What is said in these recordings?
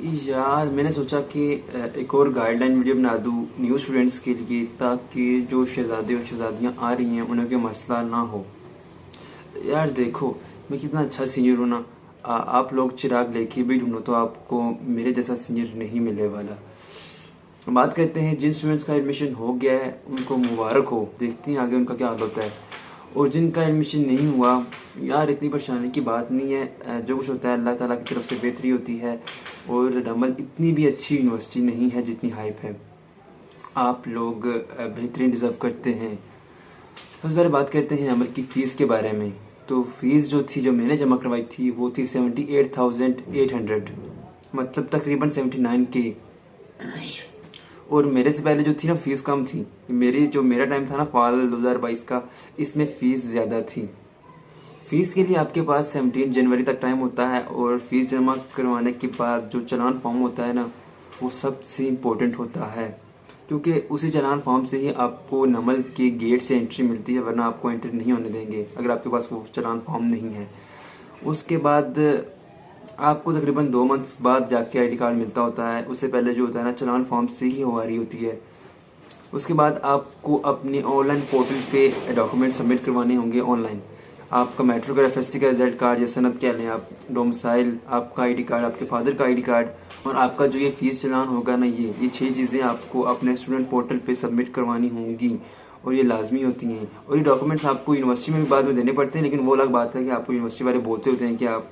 यार मैंने सोचा कि एक और गाइडलाइन वीडियो बना दूँ न्यू स्टूडेंट्स के लिए, ताकि जो शहज़ादे और शहज़ादियाँ आ रही हैं उन्हें कोई मसला ना हो। यार देखो, मैं कितना अच्छा सीनियर हूँ ना। आप लोग चिराग लेके भी ढूंढो तो आपको मेरे जैसा सीनियर नहीं मिलने वाला। बात करते हैं जिन स्टूडेंट्स का एडमिशन हो गया है उनको मुबारक हो, देखते हैं आगे उनका क्या हाल होता है। और जिनका एडमिशन नहीं हुआ, यार इतनी परेशानी की बात नहीं है। जो कुछ होता है अल्लाह ताला की तरफ से बेहतरी होती है। और डमल इतनी भी अच्छी यूनिवर्सिटी नहीं है जितनी हाइप है। आप लोग बेहतरीन डिज़र्व करते हैं। सबसे पहले बात करते हैं अमर की फ़ीस के बारे में। तो फ़ीस जो थी, जो मैंने जमा करवाई थी, वो थी 78,800, मतलब तकरीबन 79K। और मेरे से पहले जो थी ना फीस कम थी। मेरा टाइम था ना फाल 2022 का, इसमें फ़ीस ज़्यादा थी। फ़ीस के लिए आपके पास 17 जनवरी तक टाइम होता है। और फीस जमा करवाने के बाद जो चालान फॉर्म होता है ना, वो सबसे इम्पोर्टेंट होता है, क्योंकि उसी चालान फॉर्म से ही आपको नमल के गेट से एंट्री मिलती है, वरना आपको एंट्री नहीं होने देंगे अगर आपके पास वो चालान फॉर्म नहीं है। उसके बाद आपको तकरीबन 2 मंथ्स बाद जाके आईडी कार्ड मिलता होता है। उससे पहले जो होता है ना, चालान फॉर्म से ही हो आ रही होती है। उसके बाद आपको अपने ऑनलाइन पोर्टल पे डॉक्यूमेंट सबमिट करवाने होंगे ऑनलाइन। आपका मैट्रिक और एफएससी का रिजल्ट कार्ड या सनद कह लें आप, डोमिसाइल, आपका आईडी कार्ड, आपके फादर का आईडी कार्ड, और आपका जो ये फीस चालान होगा ना, ये 6 चीज़ें आपको अपने स्टूडेंट पोर्टल पे सबमिट करवानी होंगी। और ये लाजमी होती हैं। और ये डॉक्यूमेंट्स आपको यूनिवर्सिटी में भी बाद में देने पड़ते हैं, लेकिन वो अलग बात है कि आपको यूनिवर्सिटी वाले बोलते होते हैं कि आप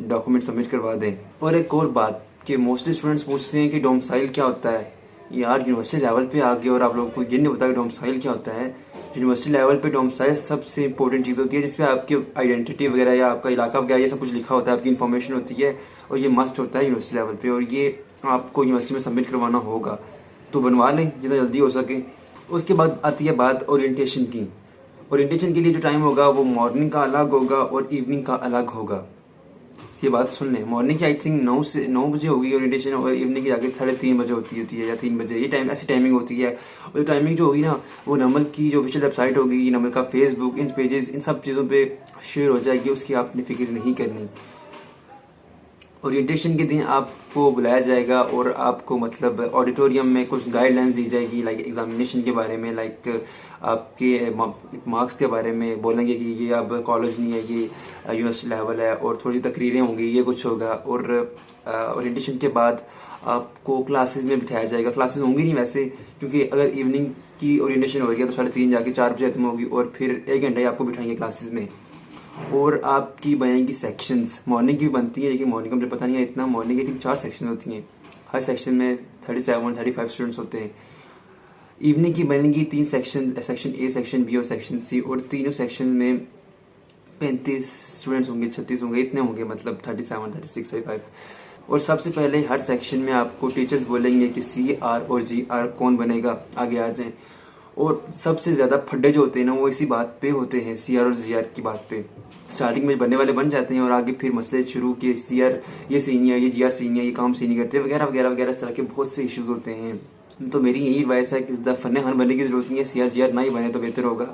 डॉक्यूमेंट सबमिट करवा दें। और एक और बात कि मोस्टली स्टूडेंट्स पूछते हैं कि डोमिसाइल क्या होता है। यार यूनिवर्सिटी लेवल पे आ गए और आप लोगों को ये नहीं पता कि डोमिसाइल क्या होता है। यूनिवर्सिटी लेवल पे डोमिसाइल सबसे इंपॉर्टेंट चीज़ होती है, जिसमें आपकी आइडेंटिटी वगैरह या आपका इलाका वगैरह ये सब कुछ लिखा होता है, आपकी इन्फॉर्मेशन होती है। और ये मस्ट होता है यूनिवर्सिटी लेवल पे, और ये आपको यूनिवर्सिटी में सबमिट करवाना होगा। तो बनवा लें जितना जल्दी हो सके। उसके बाद आती है बात ओरिएंटेशन की। ओरिएंटेशन के लिए जो टाइम होगा वो मॉर्निंग का अलग होगा और इवनिंग का अलग होगा। ये बात सुन लें, मॉर्निंग की आई थिंक 9 से 9 बजे होगी ओरिएंटेशन, और इवनिंग की जाके 3:30 बजे होती है या 3 बजे, ये टाइम ऐसी टाइमिंग होती है। और जो टाइमिंग जो होगी ना, वो नमल की जो ऑफिशियल वेबसाइट होगी, नमल का फेसबुक, इन पेजेस, इन सब चीज़ों पे शेयर हो जाएगी। उसकी आपने फिक्र नहीं करनी। ओरिएंटेशन के दिन आपको बुलाया जाएगा और आपको मतलब ऑडिटोरियम में कुछ गाइडलाइंस दी जाएगी, लाइक एग्जामिनेशन के बारे में, लाइक आपके मार्क्स के बारे में बोलेंगे कि ये अब कॉलेज नहीं है, ये यूनिवर्सिटी लेवल है। और थोड़ी तकरीरें होंगी, ये कुछ होगा। और ओरिएंटेशन के बाद आपको क्लासेस में बिठाया जाएगा। क्लासेस होंगी नहीं वैसे, क्योंकि अगर इवनिंग की ओरिएंटेशन हो गया तो 3:30 जाके 4 बजे खत्म होगी, और फिर 1 घंटा ही आपको बिठाएंगे क्लासेस में। और आपकी बनेंगी सेक्शंस। मॉर्निंग की भी बनती है, लेकिन मॉर्निंग का मुझे पता नहीं है इतना। मॉर्निंग की 4 सेक्शन होती हैं, हर सेक्शन में 37-35 स्टूडेंट्स होते हैं। इवनिंग की बनेंगी 3 section, section A, section B और सेक्शन सी। और तीनों सेक्शन में 35 स्टूडेंट्स होंगे, 36 होंगे, इतने होंगे, मतलब 37, 36, 35। और सबसे पहले हर सेक्शन में आपको टीचर्स बोलेंगे कि CR और GR कौन बनेगा, आगे आ जाएं। और सबसे ज़्यादा फड्डे जो होते हैं ना, वो इसी बात पे होते हैं, CR और GR की बात पे। स्टार्टिंग में बनने वाले बन जाते हैं और आगे फिर मसले शुरू कि CR ये सही नहीं है, ये GR सही नहीं है, ये काम सही नहीं करते, वगैरह वगैरह वगैरह। इस तरह के बहुत से इश्यूज होते हैं। तो मेरी यही एडवाइस है कि ज़्यादा फन्ने खान बनने की जरूरत नहीं है, CR GR ना ही बने तो बेहतर होगा,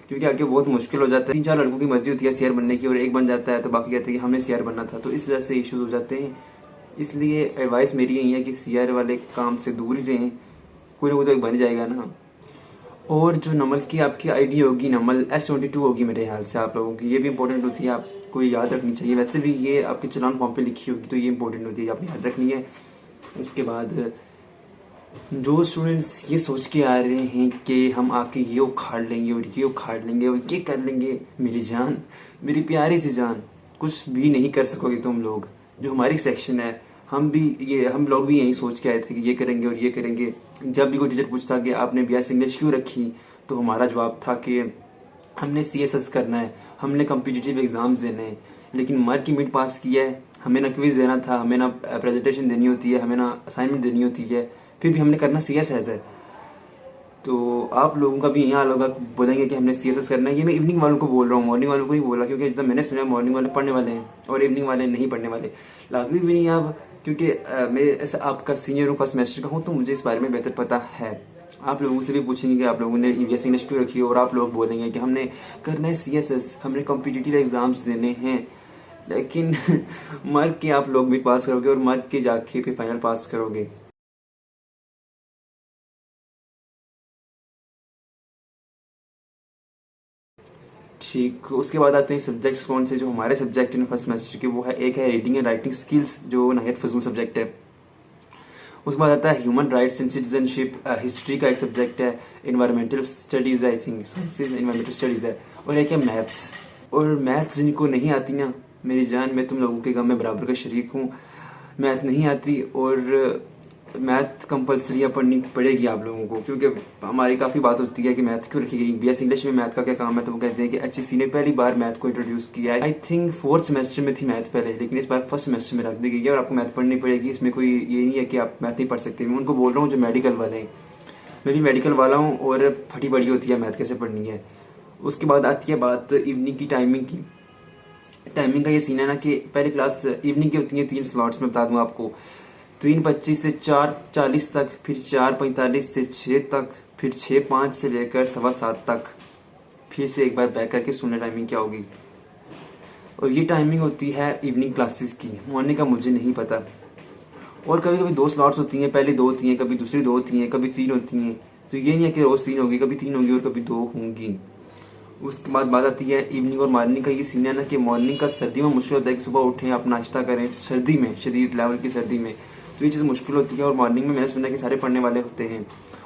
क्योंकि आगे बहुत मुश्किल हो जाता है। 3-4 लड़कों की मर्जी होती है CR बनने की, और एक बन जाता है तो बाकी कहते हैं कि हमने CR बनना था, तो इस वजह से इश्यूज हो जाते हैं। इसलिए एडवाइस मेरी यही है कि CR वाले काम से दूर ही रहें, कोई ना कोई तो एक बन जाएगा ना। और जो नमल की आपकी आईडी होगी, नमल S22 होगी मेरे ख्याल से आप लोगों की, ये भी इंपॉर्टेंट होती है, आपको याद रखनी चाहिए। वैसे भी ये आपके चालान फॉर्म पे लिखी होगी, तो ये इंपॉर्टेंट होती है, आपने याद रखनी है। उसके बाद जो स्टूडेंट्स ये सोच के आ रहे हैं कि हम आके ये उखाड़ लेंगे और ये उखाड़ लेंगे और ये कर लेंगे, मेरी जान, मेरी प्यारी सी जान, कुछ भी नहीं कर सकोगे तुम लोग। जो हमारी सेक्शन है, हम लोग भी यही सोच के आए थे कि ये करेंगे और ये करेंगे। जब भी कोई टीचर पूछता कि आपने BS इंग्लिश क्यों रखी, तो हमारा जवाब था कि हमने CSS करना है, हमने कम्पिटिटिव एग्ज़ाम्स देने हैं। लेकिन मर की मिड पास किया है, हमें ना क्विज़ देना था, हमें ना प्रेजेंटेशन देनी होती है, हमें ना असाइनमेंट देनी होती है, फिर भी हमने करना CSS है। तो आप लोगों का भी यही हाल होगा, बोलेंगे कि हमने CSS करना है। ये मैं इवनिंग वालों को बोल रहा हूँ, मॉर्निंग वालों को नहीं बोल रहा, क्योंकि जितना मैंने सुना है मॉर्निंग वाले पढ़ने वाले हैं और इवनिंग वाले नहीं पढ़ने वाले। लाजमी भी नहीं है अब, क्योंकि मैं ऐसा आपका सीनियर हूँ, फर्स्ट सेमेस्टर का हूँ, तो मुझे इस बारे में बेहतर पता है। आप लोगों से भी पूछेंगे कि आप लोगों ने EVS इंग्लिश क्यों रखी है, और आप लोग बोलेंगे कि हमने करना है CSS, हमने कॉम्पिटिटिव एग्ज़ाम्स देने हैं। लेकिन मर के आप लोग भी पास करोगे और मर के जाके फिर फाइनल पास करोगे। ठीक, उसके बाद आते हैं सब्जेक्ट्स कौन से जो हमारे सब्जेक्ट हैं फर्स्ट सेमेस्टर के। वो है, एक है रीडिंग एंड राइटिंग स्किल्स जो नहायत फजूल सब्जेक्ट है। उसके बाद आता है human rights and citizenship, history का एक सब्जेक्ट है। Environmental studies I think, sciences environmental studies है। और एक है मैथ्स। और मैथ्स जिनको नहीं आती ना, मेरी जान, मैं तुम लोगों के गम में बराबर का शरीक हूँ। मैथ नहीं आती और मैथ कंपलसरी पढ़नी पड़ेगी आप लोगों को, क्योंकि हमारी काफ़ी बात होती है कि मैथ क्यों रखी गई। बीएस इंग्लिश में मैथ का क्या काम है, तो वो कहते हैं कि एचईसी ने पहली बार मैथ को इंट्रोड्यूस किया है। आई थिंक फोर्थ सेमेस्टर में थी मैथ पहले, लेकिन इस बार फर्स्ट सेमेस्टर में रख दी गई है और आपको मैथ पढ़नी पड़ेगी। इसमें कोई ये नहीं है कि आप मैथ नहीं पढ़ सकते। मैं उनको बोल रहा हूँ जो मेडिकल वाले हैं, मैं भी मेडिकल वाला हूँ और फटी बड़ी होती है मैथ कैसे पढ़नी है। उसके बाद आती है बात इवनिंग की टाइमिंग की। टाइमिंग का ये सीन है ना कि पहली क्लास इवनिंग की होती है 3 स्लॉट्स में, बता दूं आपको। 3:25 से 4:40 तक, फिर 4:45 से 6 तक, फिर 6:05 से लेकर 7:15 तक। फिर से एक बार बैक करके सुनने टाइमिंग क्या होगी। और ये टाइमिंग होती है इवनिंग क्लासेस की, मॉर्निंग का मुझे नहीं पता। और कभी कभी 2 स्लॉट्स होती हैं, पहले 2 होती हैं, कभी दूसरी 2 होती हैं, कभी 3 होती हैं। तो ये नहीं है कि रोज़ 3 होगी, कभी 3 होगी और कभी 2 होंगी। उसके बाद बात आती है इवनिंग और मॉर्निंग का। ये सीन है ना कि मॉर्निंग का सर्दी में मुश्किल होता है कि सुबह उठें, आप नाश्ता करें सर्दी में, शदीद लेवल की सर्दी में, तो ये चीज़ मुश्किल होती है। और मॉर्निंग में मैंने सुना कि सारे पढ़ने वाले होते हैं।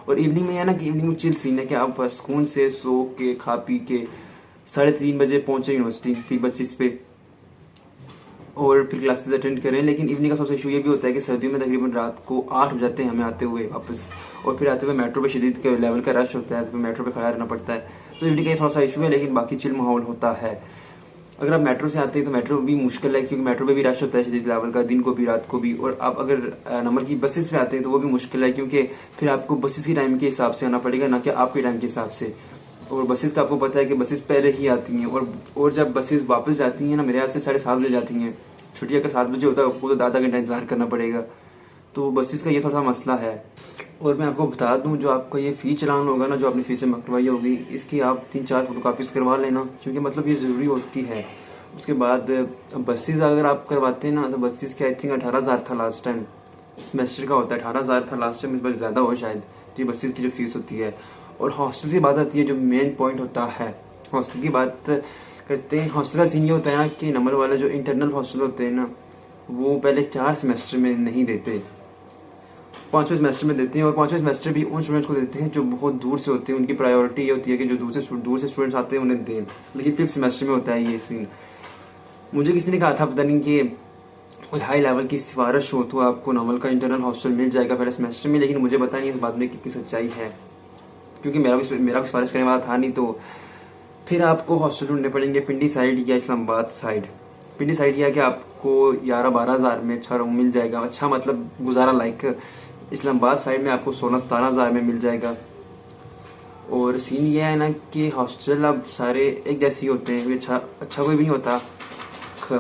और इवनिंग में है ना कि इवनिंग में चिल सीन है कि आप सुकून से सो के खा पी के 3:30 बजे पहुँचे यूनिवर्सिटी 3:25 पे, और फिर क्लासेस अटेंड करें। लेकिन इवनिंग का सबसे इशू ये भी होता है कि सर्दियों में तकरीबन रात को 8 हो जाते हैं हमें आते हुए वापस, और फिर आते हुए मेट्रो पे शदीद के लेवल का रश होता है, तो मेट्रो पे खड़ा रहना पड़ता है। तो इवनिंग का थोड़ा सा इशू है, लेकिन बाकी चिल माहौल होता है। अगर आप मेट्रो से आते हैं तो मेट्रो भी मुश्किल है, क्योंकि मेट्रो पे भी रश होता है शदीद लेवल का, दिन को भी रात को भी। और आप अगर नंबर की बसेस पे आते हैं तो वो भी मुश्किल है, क्योंकि फिर आपको बसेस के टाइम के हिसाब से आना पड़ेगा, ना कि आपके टाइम के हिसाब से। और बसेस का आपको पता है कि बसेस पहले ही आती हैं, और जब बसेस वापस जाती हैं ना, मेरे यहाँ से 7:30 बजे जाती हैं। छुट्टी अगर 7 बजे होता है आपको तो आधा घंटा इंतजार करना पड़ेगा। तो बसेस का ये थोड़ा सा मसला है। और मैं आपको बता दूं, जो आपका ये फ़ी चलान होगा ना, जो आपने फ़ीस जमा करवाई होगी, इसकी आप 3-4 फोटोकॉपीज़ करवा लेना, क्योंकि मतलब ये ज़रूरी होती है। उसके बाद बसेस अगर आप करवाते हैं ना, तो बसेस के आई थिंक 18,000 था लास्ट टाइम, सेमेस्टर का होता है 18,000 था लास्ट टाइम, इस बार ज़्यादा हो शायद। तो ये बसेस की जो फीस होती है। और हॉस्टल की बात आती है, जो मेन पॉइंट होता है, हॉस्टल की बात करते हैं। हॉस्टल का सीन ये होता है ना कि नंबर वाले जो इंटरनल हॉस्टल होते हैं ना, वो पहले 4 सेमेस्टर में नहीं देते, 5वें सेमेस्टर में देते हैं। और 5वें सेमेस्टर भी उन स्टूडेंट्स को देते हैं जो बहुत दूर से होते हैं। उनकी प्रायोरिटी ये होती है कि जो दूर से स्टूडेंट्स आते हैं उन्हें दें। लेकिन 5th सेमेस्टर में होता है ये सीन। मुझे किसी ने कहा था, पता नहीं कि कोई हाई लेवल की सिफारिश हो तो आपको नॉर्मल का इंटरनल हॉस्टल मिल जाएगा पहले सेमेस्टर में, लेकिन मुझे पता नहीं इस बात में कितनी सच्चाई है, क्योंकि मेरा भी सिफारिश करने वाला था नहीं। तो फिर आपको हॉस्टल ढूंढने पड़ेंगे पिंडी साइड या इस्लामाबाद साइड। पिंडी साइड यह कि आपको 11-12 हज़ार में अच्छा रूम मिल जाएगा, अच्छा मतलब गुजारा लायक। इस्लामाबाद साइड में आपको 16-17 हज़ार में मिल जाएगा। और सीन ये है ना कि हॉस्टल अब सारे एक जैसे ही होते हैं, कोई अच्छा कोई भी नहीं होता।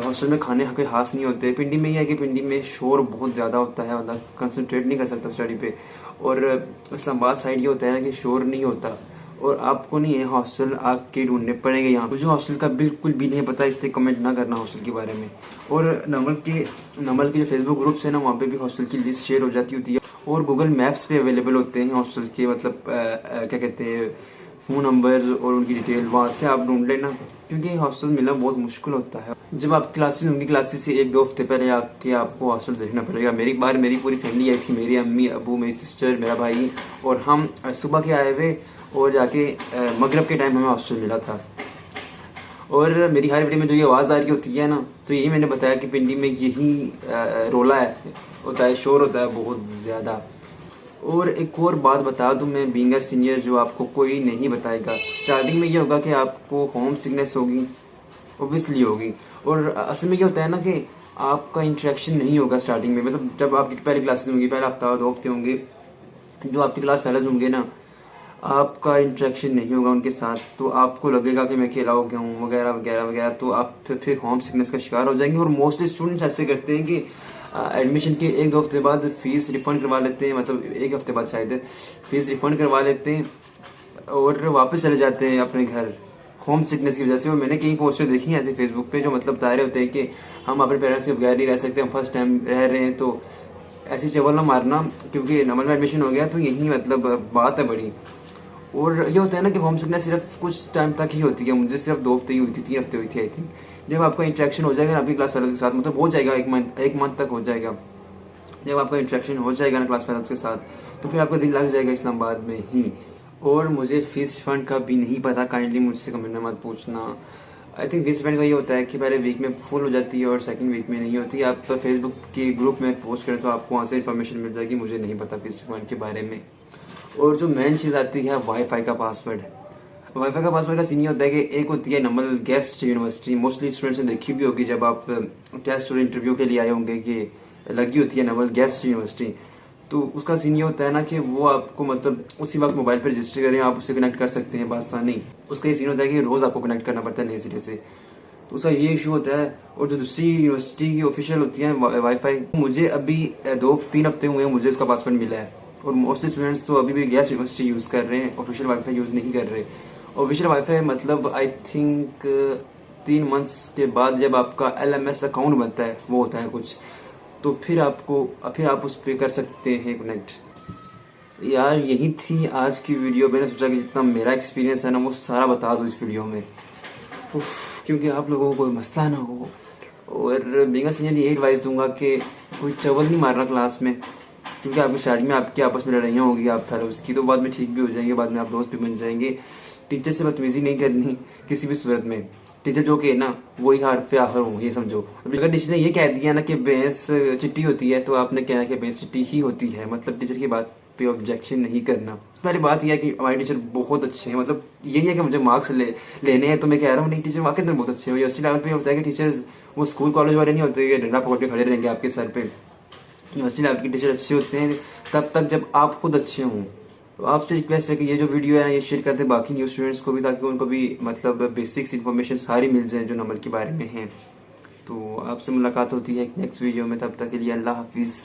हॉस्टल में खाने कोई खास नहीं होते। पिंडी में ये है कि पिंडी में शोर बहुत ज़्यादा होता है, मतलब कंसंट्रेट नहीं कर सकता स्टडी पे। और इस्लामाबाद साइड ये होता है ना कि शोर नहीं होता। और आपको नहीं है हॉस्टल आके ढूंढने पड़ेंगे यहाँ। मुझे हॉस्टल का बिल्कुल भी नहीं पता, इसलिए कमेंट ना करना हॉस्टल के बारे में। और नमल के जो फेसबुक ग्रुप्स है ना, वहाँ पे भी हॉस्टल की लिस्ट शेयर हो जाती होती है। और गूगल मैप्स पे अवेलेबल होते हैं हॉस्टल के, मतलब क्या कहते हैं, फ़ोन नंबर और उनकी डिटेल, वहाँ से आप ढूंढ लेना, क्योंकि हॉस्टल मिलना बहुत मुश्किल होता है। जब आप क्लासेस होंगी, क्लासेस से 1-2 हफ्ते पहले आके आपको हॉस्टल देखना पड़ेगा। मेरी पूरी फैमिली आई थी, मेरी अम्मी अबू, मेरी सिस्टर, मेरा भाई, और हम सुबह के आए हुए, और जाके मगरब के टाइम हमें हॉस्टल मिला था। और मेरी हर वीडियो में जो ये आवाज़ आ रही होती है ना, तो यही मैंने बताया कि पिंडी में यही रोला होता है, शोर होता है बहुत ज़्यादा। और एक और बात बता दूं मैं, बीइंग अ सीनियर, जो आपको कोई नहीं बताएगा। स्टार्टिंग में ये होगा कि आपको होम सिकनेस होगी, ओबियसली होगी। और असल में ये होता है ना कि आपका इंटरेक्शन नहीं होगा स्टार्टिंग में, मतलब जब आपकी पहली क्लासेस होंगी, पहला हफ्ता 2 हफ्ते होंगे, जो आपकी क्लास फेलोज होंगे ना, आपका इंटरेक्शन नहीं होगा उनके साथ, तो आपको लगेगा कि मैं अकेला हो गया हूँ वगैरह वगैरह वगैरह। तो आप फिर होम सिकनेस का शिकार हो जाएंगे। और मोस्टली स्टूडेंट्स ऐसे करते हैं कि एडमिशन के 1-2 हफ्ते बाद फीस रिफ़ंड करवा लेते हैं, मतलब 1 हफ्ते बाद शायद फीस रिफ़ंड करवा लेते हैं और वापस चले जाते हैं अपने घर। होम सिकनेस की वजह से। और मैंने कई पोस्टर देखी हैं ऐसे फेसबुक पे जो मतलब बता रहे होते हैं कि हम अपने पेरेंट्स के बगैर नहीं रह सकते, हम फर्स्ट टाइम रह रहे हैं, तो ऐसी चवल ना मारना क्योंकि नंबर में एडमिशन हो गया, तो यही मतलब बात है बड़ी। और ये होता है ना कि होम सिकनेस सिर्फ कुछ टाइम तक ही होती है, मुझे सिर्फ 2 हफ्ते ही हुई थी, 3 हफ्ते हुई थी आई थिंक। जब आपका इंटरेक्शन हो जाएगा ना अपनी क्लास फेलोज के साथ, मतलब हो जाएगा 1 मंथ तक हो जाएगा, जब आपका इंटरेक्शन हो जाएगा ना क्लास फेलोज के साथ, तो फिर आपका दिल लग जाएगा इस्लामाबाद में ही। और मुझे फीस रिफंड का भी नहीं पता, काइंडली मुझसे कमेंट में मत पूछना। आई थिंक फीस रिफंड का ये होता है कि पहले वीक में फुल हो जाती है और सेकंड वीक में नहीं होती। आप तो फेसबुक के ग्रुप में पोस्ट करें तो आपको वहाँ से इन्फॉर्मेशन मिल जाएगी, मुझे नहीं पता फीस रिफंड के बारे में। और जो मेन चीज़ आती है वाईफाई का पासवर्ड। वाईफाई का पासवर्ड का सीन ये होता है कि एक होती है normal guest university, mostly students ने देखी भी होगी जब आप टेस्ट और इंटरव्यू के लिए आए होंगे कि लगी होती है नॉर्मल गेस्ट यूनिवर्सिटी। तो उसका सीन ये होता है ना कि वो आपको मतलब उसी वक्त मोबाइल पर रजिस्टर करें, आप उससे कनेक्ट कर सकते हैं बासानी। उसका ये सीन होता है कि रोज़ आपको कनेक्ट करना पड़ता है नए सिरे से, तो उसका ये इशू होता है। और जो दूसरी यूनिवर्सिटी की ऑफिशियल होती है वाईफाई, मुझे अभी 2-3 हफ्ते हुए हैं मुझे उसका पासवर्ड मिला है। और मोस्टली स्टूडेंट्स तो अभी भी गैस यूनिवर्सिटी यूज़ कर रहे हैं, ऑफिशियल वाईफाई यूज़ नहीं कर रहे। ऑफिशियल वाईफाई मतलब आई थिंक 3 मंथ्स के बाद जब आपका LMS अकाउंट बनता है, वो होता है कुछ, तो फिर आप उस पर कर सकते हैं कनेक्ट। यार यही थी आज की वीडियो। मैंने सोचा कि जितना मेरा एक्सपीरियंस है ना वो सारा बता दूँ इस वीडियो में, क्योंकि आप लोगों को कोई मसला ना हो। और बिंगा सीनियर ये एडवाइस दूंगा कि कोई चवल नहीं मारना क्लास में, क्योंकि आपकी स्टार्टिंग में आपकी आपस में लड़ाइयाँ होगी आप फेलोज की, तो बाद में ठीक भी हो जाएंगे, बाद में आप दोस्त भी बन जाएंगे। टीचर से बदतमीजी नहीं करनी किसी भी सूरत में, टीचर जो कहे ना वही हार पे आखिर हो, ये समझो। अगर टीचर ने ये कह दिया ना कि भैंस चिट्टी होती है, तो आपने कहना कि भैंस चिट्टी ही होती है, मतलब टीचर की बात पे ऑब्जेक्शन नहीं करना। पहली बात यह है कि हमारे टीचर बहुत अच्छे हैं, मतलब यही है कि मुझे मार्क्स लेने हैं तो मैं कह रहा हूँ नहीं, टीचर वाकई में बहुत अच्छे हैं। यूनिवर्सिटी लेवल पे होता है कि टीचर्स वो स्कूल कॉलेज वाले नहीं होते, डंडा पकड़ के खड़े रहेंगे आपके सर पे। यूनिवर्सिटी लेवल के टीचर अच्छे होते हैं तब तक जब आप खुद अच्छे हों। तो आपसे रिक्वेस्ट है कि ये जो वीडियो है ये शेयर कर दें बाकी न्यू स्टूडेंट्स को भी, ताकि उनको भी मतलब बेसिक्स इन्फॉर्मेशन सारी मिल जाए जो नंबर के बारे में है। तो आपसे मुलाकात होती है नेक्स्ट वीडियो में, तब तक के लिए अल्लाह हाफिज़।